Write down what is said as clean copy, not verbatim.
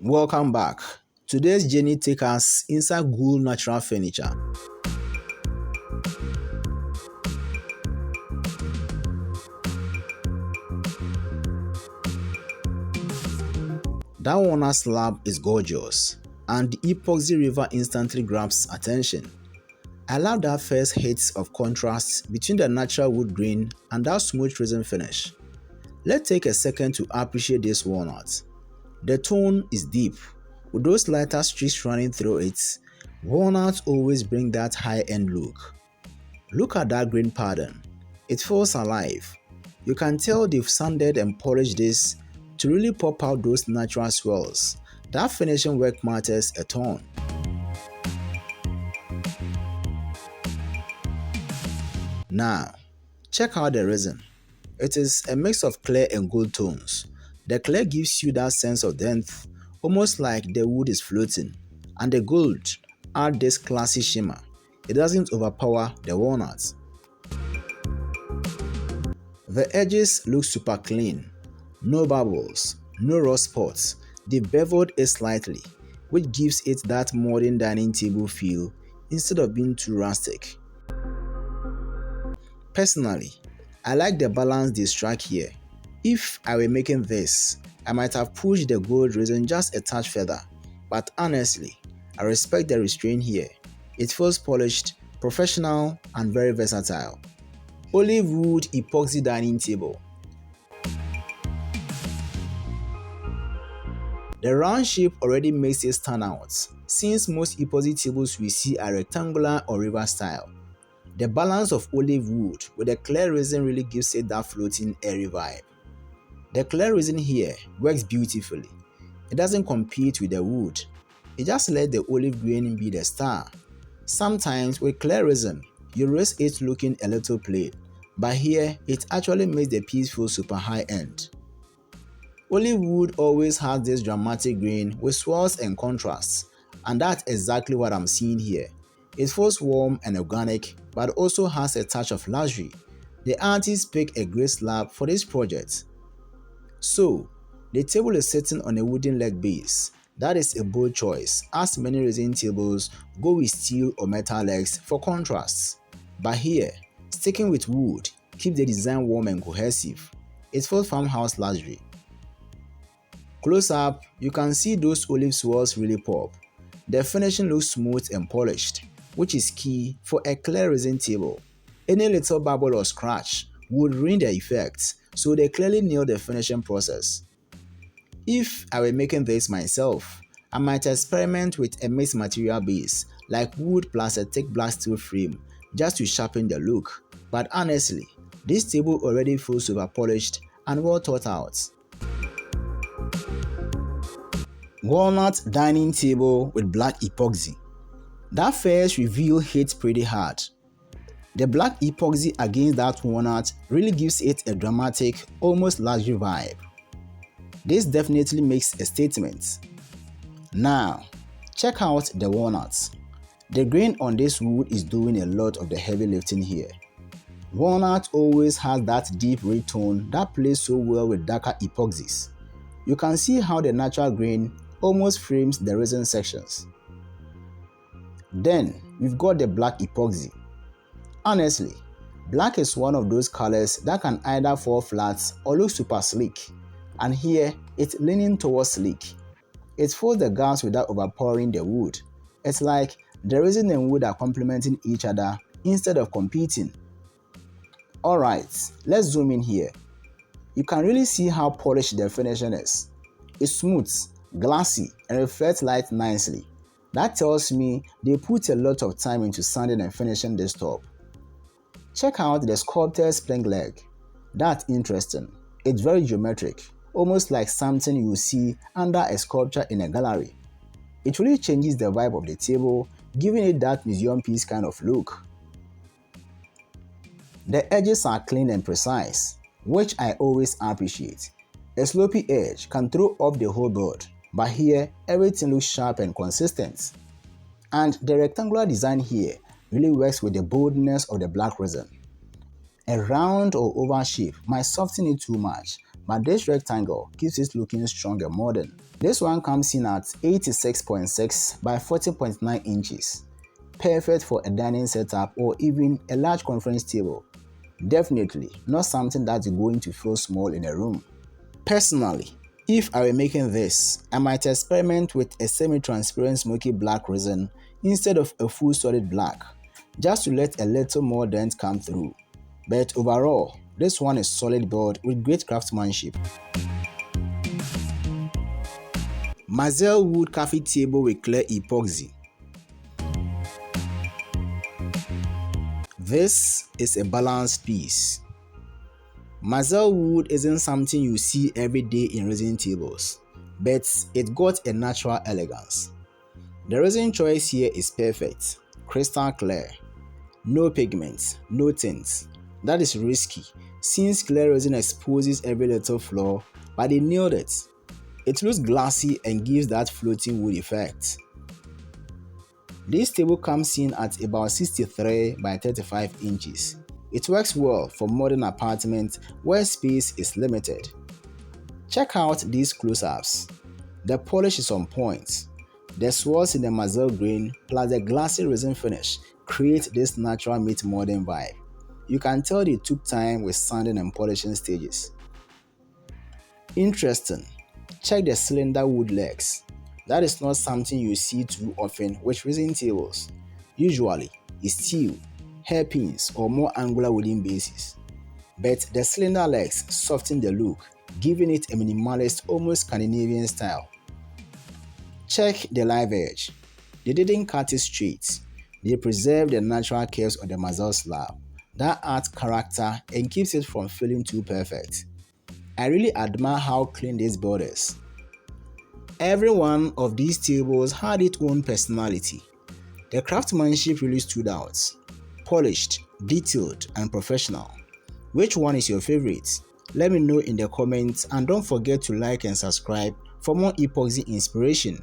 Welcome back. Today's journey takes us inside Gül Natural Furniture. That walnut slab is gorgeous, and the epoxy river instantly grabs attention. I love that first hit of contrast between the natural wood grain and that smooth resin finish. Let's take a second to appreciate this walnut. The tone is deep, with those lighter streaks running through it. Walnuts always bring that high-end look. Look at that grain pattern. It feels alive. You can tell they've sanded and polished this to really pop out those natural swirls. That finishing work matters a ton. Now, check out the resin. It is a mix of clear and gold tones. The clear gives you that sense of depth, almost like the wood is floating, and the gold adds this classy shimmer. It doesn't overpower the walnuts. The edges look super clean. No bubbles, no raw spots. They beveled it slightly, which gives it that modern dining table feel instead of being too rustic. Personally, I like the balance they strike here. If I were making this, I might have pushed the gold resin just a touch further, but honestly, I respect the restraint here. It feels polished, professional, and very versatile. Olive wood epoxy dining table. The round shape already makes it stand out, since most epoxy tables we see are rectangular or river style. The balance of olive wood with the clear resin really gives it that floating, airy vibe. The clear resin here works beautifully. It doesn't compete with the wood. It just lets the olive grain be the star. Sometimes with clear resin, you risk it looking a little plain, but here it actually makes the piece feel super high-end. Olive wood always has this dramatic grain with swirls and contrasts, and that's exactly what I'm seeing here. It feels warm and organic, but also has a touch of luxury. The artist picked a great slab for this project. So, the table is sitting on a wooden leg base. That is a bold choice, as many resin tables go with steel or metal legs for contrast. But here, sticking with wood keeps the design warm and cohesive. It feels farmhouse luxury. Close up, you can see those olive swirls really pop. The finishing looks smooth and polished, which is key for a clear resin table. Any little bubble or scratch would ruin the effect, so they clearly nailed the finishing process. If I were making this myself, I might experiment with a mixed material base, like wood plus a thick black steel frame, just to sharpen the look. But honestly, this table already feels super polished and well thought out. Walnut dining table with black epoxy. That first reveal hits pretty hard. The black epoxy against that walnut really gives it a dramatic, almost luxury vibe. This definitely makes a statement. Now, check out the walnuts. The grain on this wood is doing a lot of the heavy lifting here. Walnut always has that deep red tone that plays so well with darker epoxies. You can see how the natural grain almost frames the resin sections. Then, we've got the black epoxy. Honestly, black is one of those colors that can either fall flat or look super sleek, and here it's leaning towards sleek. It fills the gaps without overpowering the wood. It's like the resin and wood are complementing each other instead of competing. Alright, let's zoom in here. You can really see how polished the finishing is. It's smooth, glassy, and reflects light nicely. That tells me they put a lot of time into sanding and finishing this top. Check out the sculpted spring leg. That's interesting. It's very geometric, almost like something you will see under a sculpture in a gallery. It really changes the vibe of the table, giving it that museum piece kind of look. The edges are clean and precise, which I always appreciate. A slopy edge can throw off the whole board, but here everything looks sharp and consistent. And the rectangular design here really works with the boldness of the black resin. A round or oval shape might soften it too much, but this rectangle keeps it looking strong and modern. This one comes in at 86.6 by 40.9 inches. Perfect for a dining setup or even a large conference table. Definitely not something that's going to feel small in a room. Personally, if I were making this, I might experiment with a semi-transparent smoky black resin instead of a full solid black, just to let a little more dent come through. But overall, this one is solid build with great craftsmanship. Mazel wood coffee table with clear epoxy. This is a balanced piece. Mazel wood isn't something you see every day in resin tables, but it got a natural elegance. The resin choice here is perfect, crystal clear, no pigments, no tints. That is risky since clear resin exposes every little flaw, but they nailed it. It looks glassy and gives that floating wood effect. This table comes in at about 63 by 35 inches. It works well for modern apartments where space is limited. Check out these close-ups. The polish is on point. The swirls in the Mazel grain plus the glassy resin finish create this natural meets modern vibe. You can tell they took time with sanding and polishing stages. Interesting. Check the cylinder wood legs. That is not something you see too often with resin tables. Usually, it's steel, hairpins, or more angular wooden bases. But the cylinder legs soften the look, giving it a minimalist, almost Scandinavian style. Check the live edge. They didn't cut it straight. They preserved the natural curves of the Mazel slab. That adds character and keeps it from feeling too perfect. I really admire how clean this board is. Every one of these tables had its own personality. The craftsmanship really stood out. Polished, detailed, and professional. Which one is your favorite? Let me know in the comments and don't forget to like and subscribe for more epoxy inspiration.